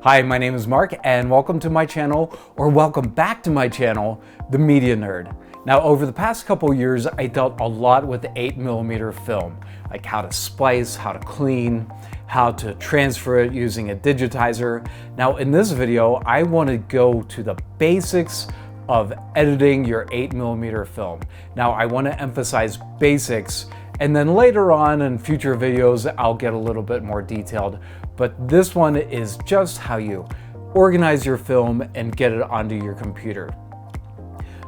Hi, my name is Mark and welcome to my channel, or welcome back to my channel, The Media Nerd. Now, over the past couple years, I dealt a lot with 8mm film, like how to splice, how to clean, how to transfer it using a digitizer. Now, in this video, I want to go to the basics of editing your 8mm film. Now, I want to emphasize basics, and then later on in future videos, I'll get a little bit more detailed. But this one is just how you organize your film and get it onto your computer.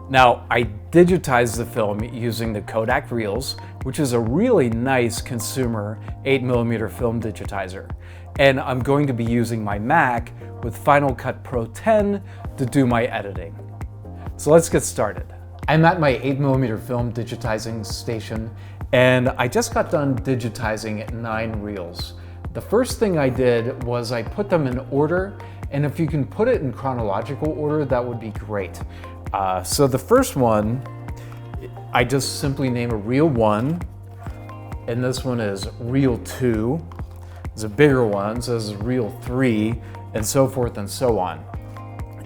Now, I digitized the film using the Kodak Reels, which is a really nice consumer 8mm film digitizer. And I'm going to be using my Mac with Final Cut Pro 10 to do my editing. So let's get started. I'm at my 8mm film digitizing station, and I just got done digitizing 9 reels. The first thing I did was I put them in order, and if you can put it in chronological order, that would be great. So the first one, I just simply name a reel 1, and this one is reel 2. It's a bigger one, so this is reel 3, and so forth and so on.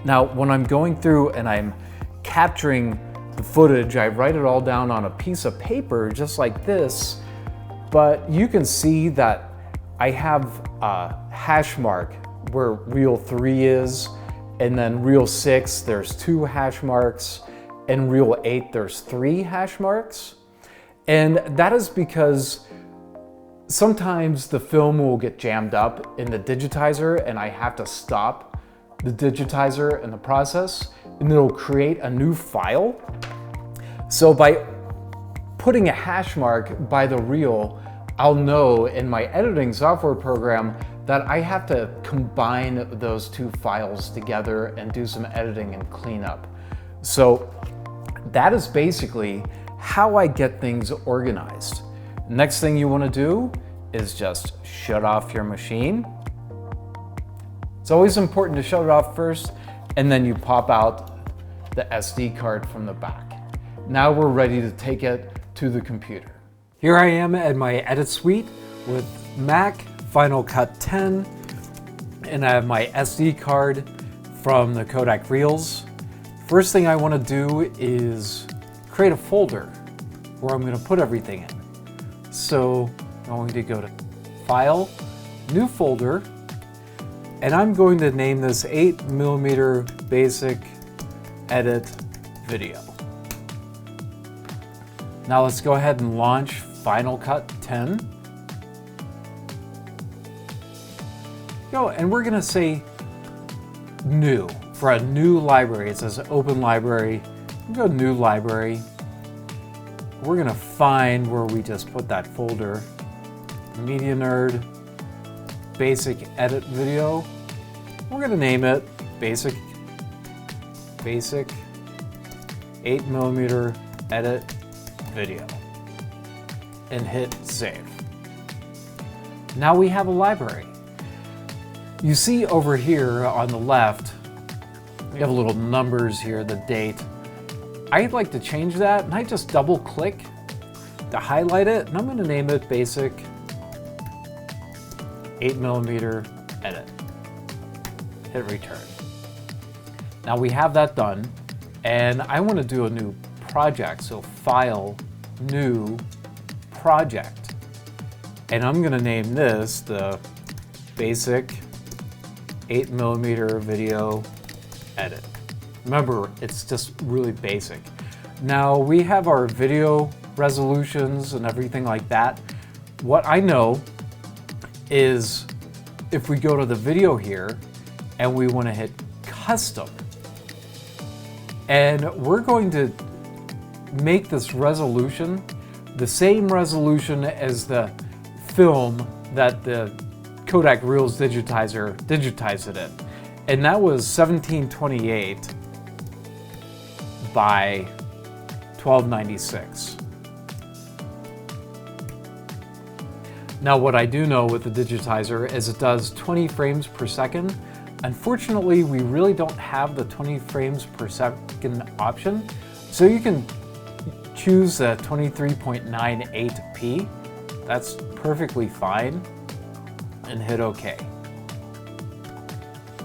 Now, when I'm going through and I'm capturing the footage, I write it all down on a piece of paper just like this, but you can see that I have a hash mark where reel 3 is, and then reel 6 there's 2 hash marks, and reel 8 there's 3 hash marks. And that is because sometimes the film will get jammed up in the digitizer and I have to stop the digitizer in the process, and it'll create a new file. So by putting a hash mark by the reel, I'll know in my editing software program that I have to combine those 2 files together and do some editing and cleanup. So that is basically how I get things organized. Next thing you want to do is just shut off your machine. It's always important to shut it off first, and then you pop out the SD card from the back. Now we're ready to take it to the computer. Here I am at my edit suite with Mac, Final Cut 10, and I have my SD card from the Kodak Reels. First thing I want to do is create a folder where I'm going to put everything in. So I'm going to go to File, New Folder, and I'm going to name this 8mm Basic Edit Video. Now let's go ahead and launch Final Cut 10. And we're gonna say new for a new library. It says open library. Go new library. We're gonna find where we just put that folder. Media Nerd, Basic Edit Video. We're gonna name it Basic 8mm Edit Video, and hit save. Now we have a library. You see over here on the left, we have little numbers here, the date. I'd like to change that, and I just double click to highlight it, and I'm going to name it Basic 8mm Edit. Hit return. Now we have that done, and I want to do a new project, so File, New Project. And I'm going to name this the Basic 8mm Video Edit. Remember, it's just really basic. Now we have our video resolutions and everything like that. What I know is if we go to the video here and we want to hit custom, and we're going to make this resolution the same resolution as the film that the Kodak Reels digitizer digitized it in. And that was 1728 by 1296. Now what I do know with the digitizer is it does 20 frames per second. Unfortunately, we really don't have the 20 frames per second option, so you can choose the 23.98p. That's perfectly fine, and hit OK.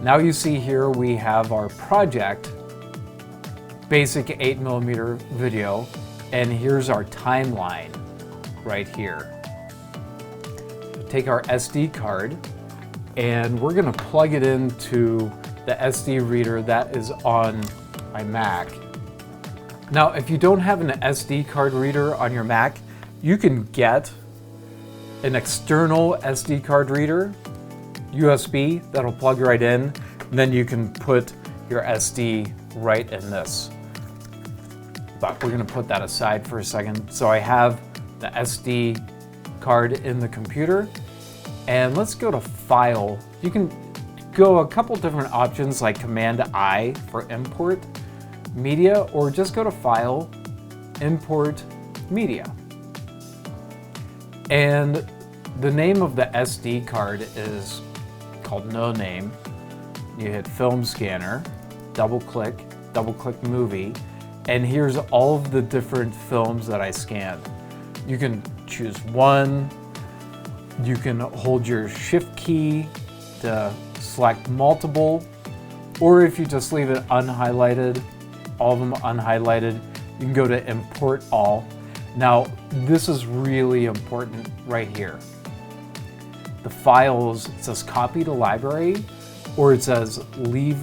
Now you see here we have our project, basic 8mm video, and here's our timeline right here. Take our SD card and we're gonna plug it into the SD reader that is on my Mac. Now, if you don't have an SD card reader on your Mac, you can get an external SD card reader, USB, that'll plug right in, and then you can put your SD right in this. But we're gonna put that aside for a second. So I have the SD card in the computer, and let's go to File. You can go a couple different options like Command I for import media, or just go to File, Import Media. And the name of the SD card is called No Name. You hit Film Scanner, double click Movie, and here's all of the different films that I scanned. You can choose one, you can hold your Shift key to select multiple, or if you just leave it unhighlighted, all of them unhighlighted, you can go to Import All. Now, this is really important right here. The files, it says Copy to Library, or it says Leave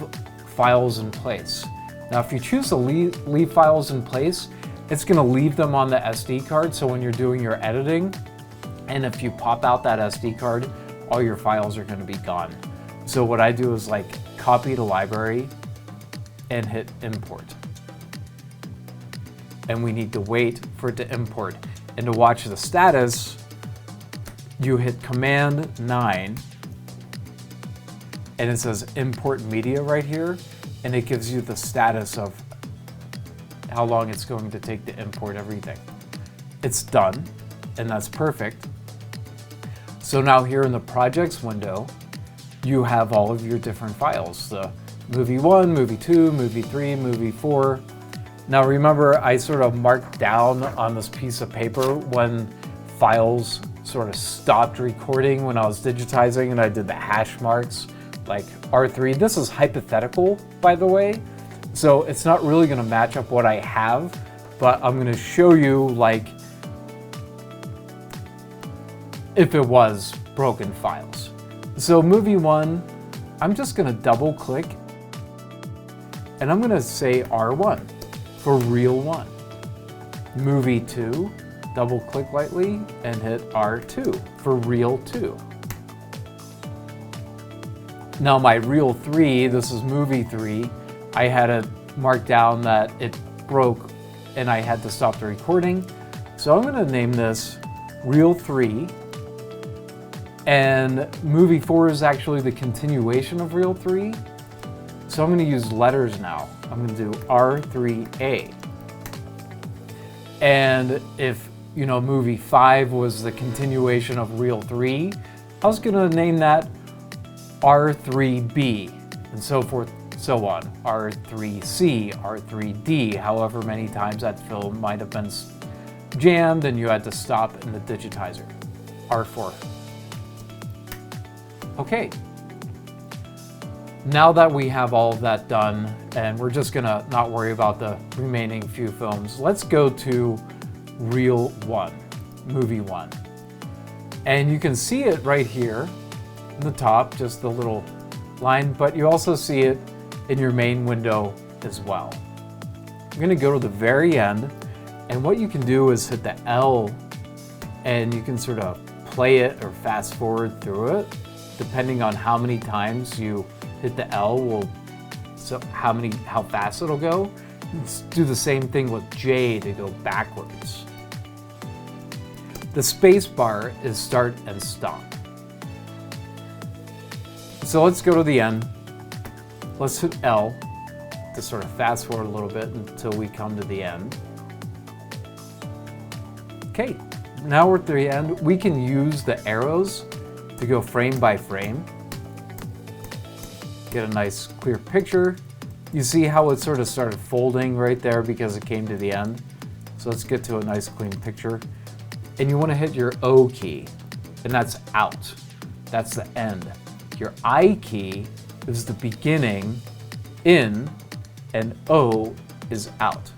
Files in Place. Now, if you choose to leave files in place, it's gonna leave them on the SD card, so when you're doing your editing, and if you pop out that SD card, all your files are gonna be gone. So what I do is like Copy to Library and hit Import. And we need to wait for it to import. And to watch the status, you hit Command 9, and it says Import Media right here, and it gives you the status of how long it's going to take to import everything. It's done, and that's perfect. So now here in the Projects window, you have all of your different files. The Movie 1, Movie 2, Movie 3, Movie 4. Now remember, I sort of marked down on this piece of paper when files sort of stopped recording when I was digitizing, and I did the hash marks like R3. This is hypothetical, by the way, so it's not really gonna match up what I have, but I'm gonna show you like if it was broken files. So Movie 1, I'm just gonna double click and I'm gonna say R1 for Reel 1. Movie 2, double click lightly and hit R2 for Reel 2. Now my Reel 3, this is Movie 3, I had it marked down that it broke and I had to stop the recording. So I'm gonna name this Reel 3. And Movie 4 is actually the continuation of Reel 3. So I'm gonna use letters now. I'm gonna do R3A. And if, you know, Movie 5 was the continuation of Reel 3, I was gonna name that R3B, and so forth, so on. R3C, R3D, however many times that film might have been jammed and you had to stop in the digitizer. R4. Okay. Now that we have all of that done, and we're just gonna not worry about the remaining few films, let's go to Reel 1, Movie 1. And you can see it right here in the top, just the little line, but you also see it in your main window as well. I'm gonna go to the very end, and what you can do is hit the L, and you can sort of play it or fast forward through it, depending on how many times you hit the L will, so how fast it'll go. Let's do the same thing with J to go backwards. The space bar is start and stop. So let's go to the end. Let's hit L to sort of fast forward a little bit until we come to the end. Okay, now we're at the end. We can use the arrows to go frame by frame. Get a nice clear picture. You see how it sort of started folding right there because it came to the end. So let's get to a nice clean picture. And you want to hit your O key, and that's out. That's the end. Your I key is the beginning in and O is out.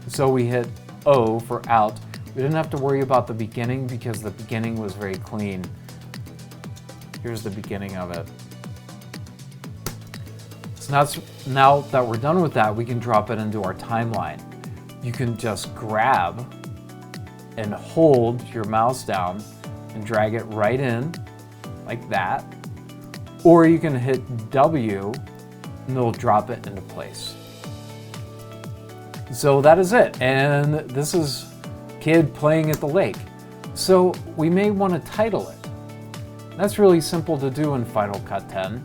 So we hit O for out. We didn't have to worry about the beginning because the beginning was very clean. Here's the beginning of it. So now that we're done with that, we can drop it into our timeline. You can just grab and hold your mouse down and drag it right in like that. Or you can hit W and it'll drop it into place. So that is it. And this is kid playing at the lake. So we may want to title it. That's really simple to do in Final Cut 10.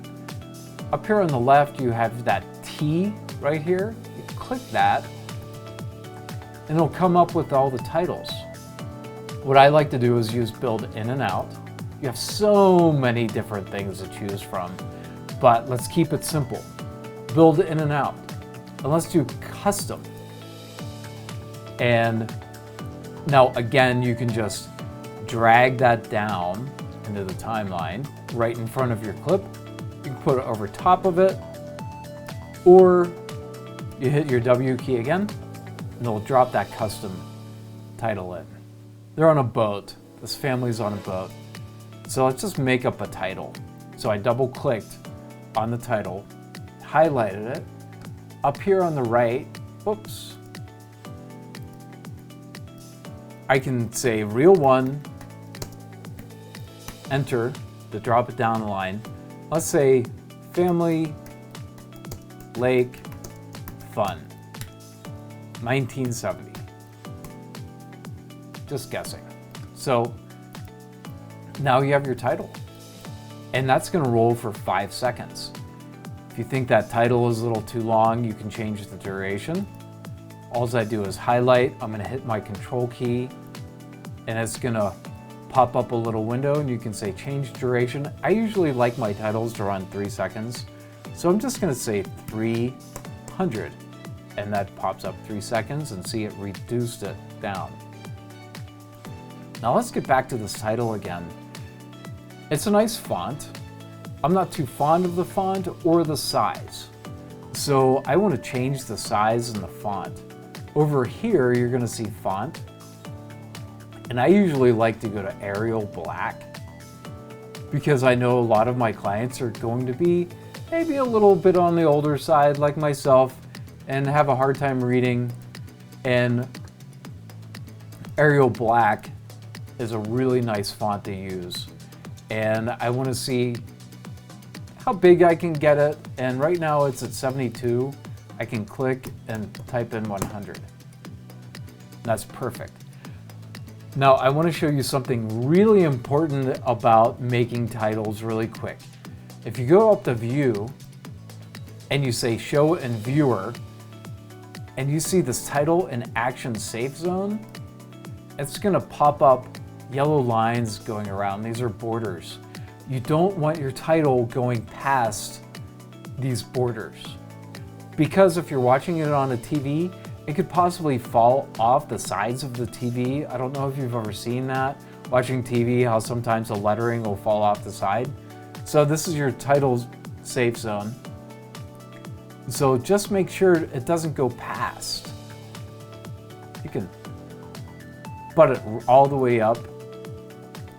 Up here on the left, you have that T right here. You click that, and it'll come up with all the titles. What I like to do is use build in and out. You have so many different things to choose from, but let's keep it simple. Build in and out. And let's do custom. And now again, you can just drag that down into the timeline right in front of your clip. You can put it over top of it, or you hit your W key again, and it'll drop that custom title in. They're on a boat. This family's on a boat. So let's just make up a title. So I double clicked on the title, highlighted it. Up here on the right, whoops, I can say reel 1, enter to drop it down the line. Let's say family lake fun, 1970. Just guessing. So now you have your title, and that's going to roll for 5 seconds. If you think that title is a little too long, you can change the duration. All I do is highlight. I'm going to hit my control key, and it's going to pop up a little window, and you can say change duration. I usually like my titles to run 3 seconds, so I'm just going to say 300, and that pops up 3 seconds, and see, it reduced it down. Now let's get back to this title again. It's a nice font. I'm not too fond of the font or the size, so I want to change the size and the font. Over here, you're going to see font, and I usually like to go to Arial Black because I know a lot of my clients are going to be maybe a little bit on the older side like myself and have a hard time reading, and Arial Black is a really nice font to use, and I want to see how big I can get it, and right now it's at 72. I can click and type in 100. That's perfect. Now I want to show you something really important about making titles really quick. If you go up to View and you say Show in Viewer, and you see this title in Action Safe Zone, it's going to pop up yellow lines going around. These are borders. You don't want your title going past these borders, because if you're watching it on a TV, it could possibly fall off the sides of the TV. I don't know if you've ever seen that, watching TV, how sometimes the lettering will fall off the side. So this is your title safe zone. So just make sure it doesn't go past. You can butt it all the way up.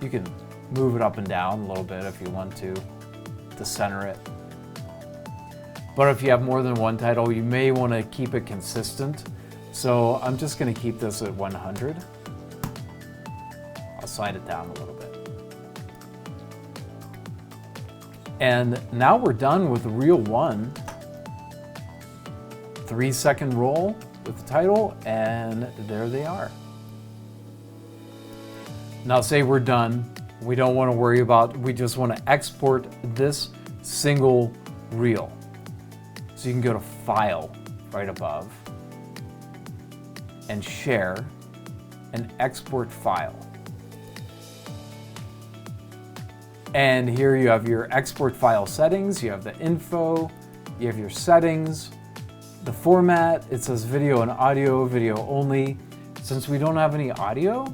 You can move it up and down a little bit if you want to center it. But if you have more than one title, you may want to keep it consistent. So I'm just going to keep this at 100. I'll slide it down a little bit. And now we're done with reel 1. 3-second roll with the title, and there they are. Now say we're done. We don't want to worry about, we just want to export this single reel. So you can go to File right above and Share and Export File. And here you have your export file settings, you have the info, you have your settings, the format, it says video and audio, video only. Since we don't have any audio,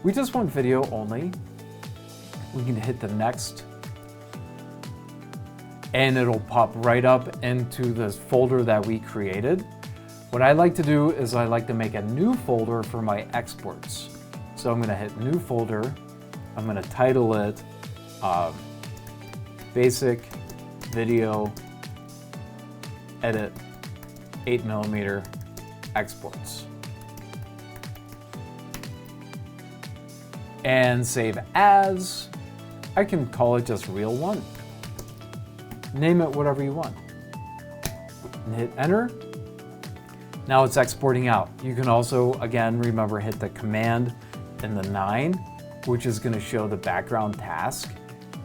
we just want video only. We can hit the next and it'll pop right up into this folder that we created. What I like to do is I like to make a new folder for my exports. So I'm gonna hit new folder. I'm gonna title it Basic Video Edit 8mm Exports. And save as. I can call it just Reel 1. Name it whatever you want. And hit enter. Now it's exporting out. You can also, again, remember, hit the command and the 9, which is going to show the background task,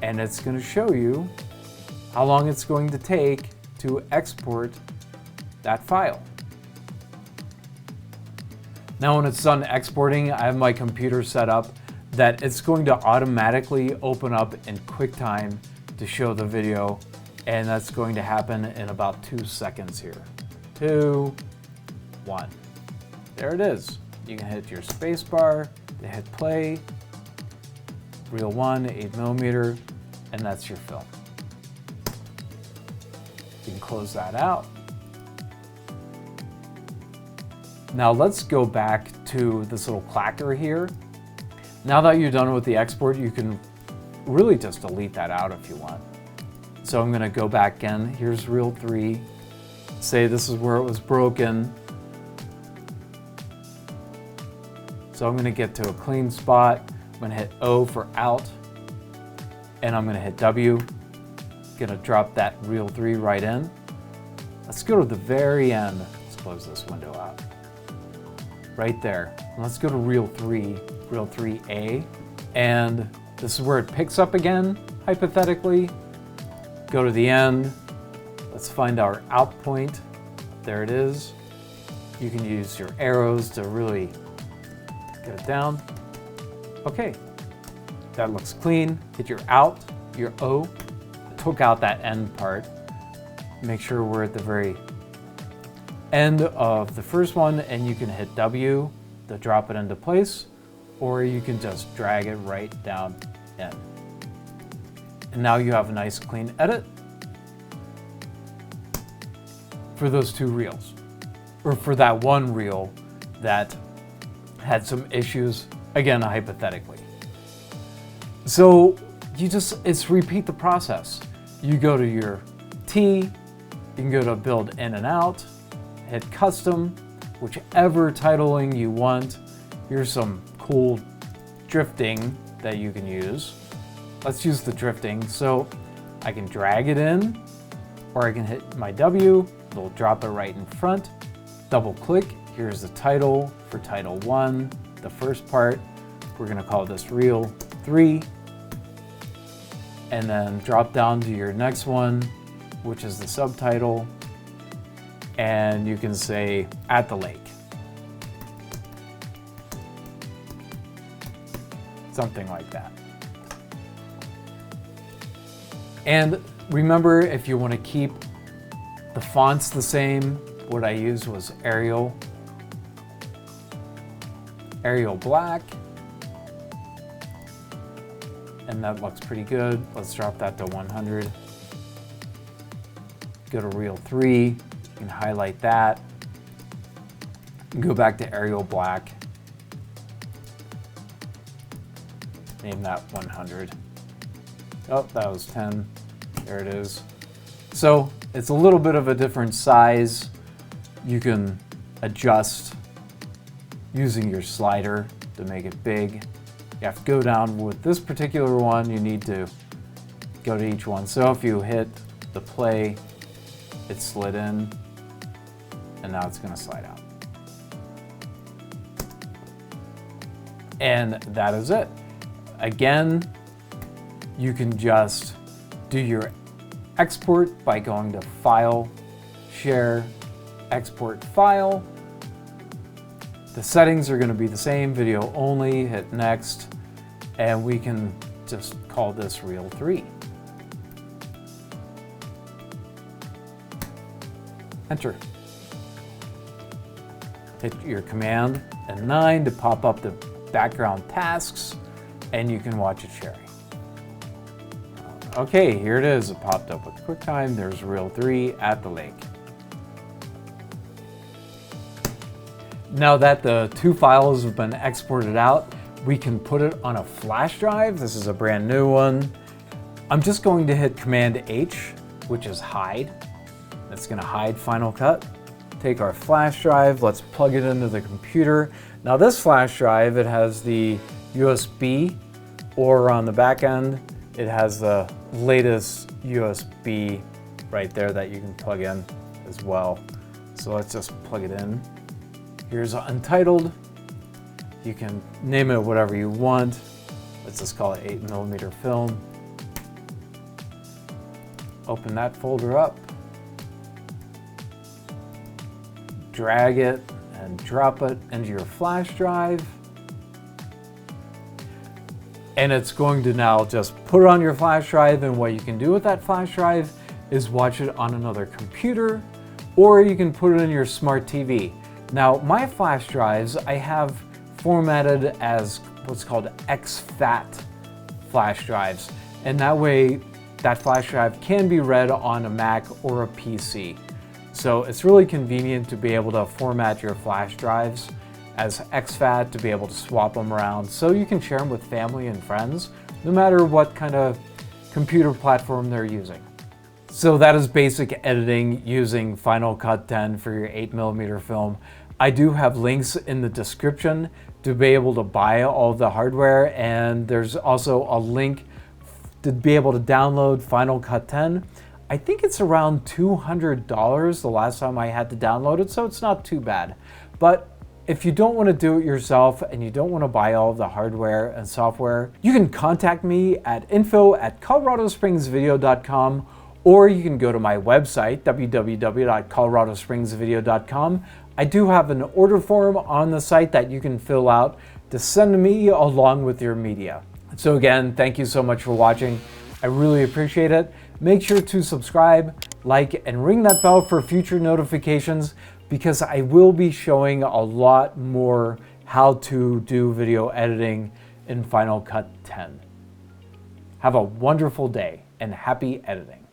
and it's going to show you how long it's going to take to export that file. Now when it's done exporting, I have my computer set up that it's going to automatically open up in QuickTime to show the video, and that's going to happen in about 2 seconds here. 2, 1. There it is. You can hit your space bar to hit play, Reel 1, 8mm, and that's your film. You can close that out. Now let's go back to this little clacker here. Now that you're done with the export, you can really just delete that out if you want. So I'm gonna go back in. Here's Reel 3. Say this is where it was broken. So I'm gonna get to a clean spot. I'm gonna hit O for out, and I'm gonna hit W. Gonna drop that Reel 3 right in. Let's go to the very end. Let's close this window out. Right there. Let's go to Reel 3, Reel 3A, and this is where it picks up again, hypothetically. Go to the end. Let's find our out point. There it is. You can use your arrows to really get it down. Okay, that looks clean. Hit your out, your O. Took out that end part. Make sure we're at the very end of the first one, and you can hit W to drop it into place, or you can just drag it right down in. And now you have a nice clean edit for those 2 reels, or for that one reel that had some issues, again, hypothetically. So it's repeat the process. You go to your T, you can go to build in and out, hit custom, whichever titling you want. Here's some cool drifting that you can use. Let's use the drifting. So I can drag it in, or I can hit my W, it'll drop it right in front. Double click, here's the title for title 1, the first part. We're gonna call this Reel 3. And then drop down to your next one, which is the subtitle. And you can say, at the lake. Something like that. And remember, if you want to keep the fonts the same, what I used was Arial Black. And that looks pretty good. Let's drop that to 100. Go to Reel 3, you can highlight that. Go back to Arial Black. Name that 100. Oh, that was 10. There it is. So it's a little bit of a different size. You can adjust using your slider to make it big. You have to go down with this particular one. You need to go to each one. So if you hit the play, it slid in, and now it's going to slide out. And that is it. Again, you can just do your export by going to File, Share, Export File. The settings are going to be the same, video only, hit next, and we can just call this Reel 3. Enter. Hit your command and 9 to pop up the background tasks, and you can watch it sharing. Okay, here it is. It popped up with QuickTime. There's Reel 3 at the lake. Now that the two files have been exported out, we can put it on a flash drive. This is a brand new one. I'm just going to hit Command H, which is hide. That's going to hide Final Cut. Take our flash drive, let's plug it into the computer. Now this flash drive, it has the USB, or on the back end, it has the latest USB right there that you can plug in as well. So let's just plug it in. Here's Untitled. You can name it whatever you want. Let's just call it 8mm film. Open that folder up. Drag it and drop it into your flash drive. And it's going to now just put it on your flash drive, and what you can do with that flash drive is watch it on another computer, or you can put it in your smart TV. Now, my flash drives, I have formatted as what's called exFAT flash drives, and that way that flash drive can be read on a Mac or a PC. So it's really convenient to be able to format your flash drives as exFAT, to be able to swap them around so you can share them with family and friends, no matter what kind of computer platform they're using. So that is basic editing using Final Cut 10 for your 8mm film. I do have links in the description to be able to buy all of the hardware, and there's also a link to be able to download Final Cut 10. I think it's around $200 the last time I had to download it, so it's not too bad. But if you don't want to do it yourself and you don't want to buy all of the hardware and software, you can contact me at info@coloradospringsvideo.com, or you can go to my website, www.coloradospringsvideo.com. I do have an order form on the site that you can fill out to send to me along with your media. So again, thank you so much for watching. I really appreciate it. Make sure to subscribe, like, and ring that bell for future notifications, because I will be showing a lot more how to do video editing in Final Cut 10. Have a wonderful day and happy editing.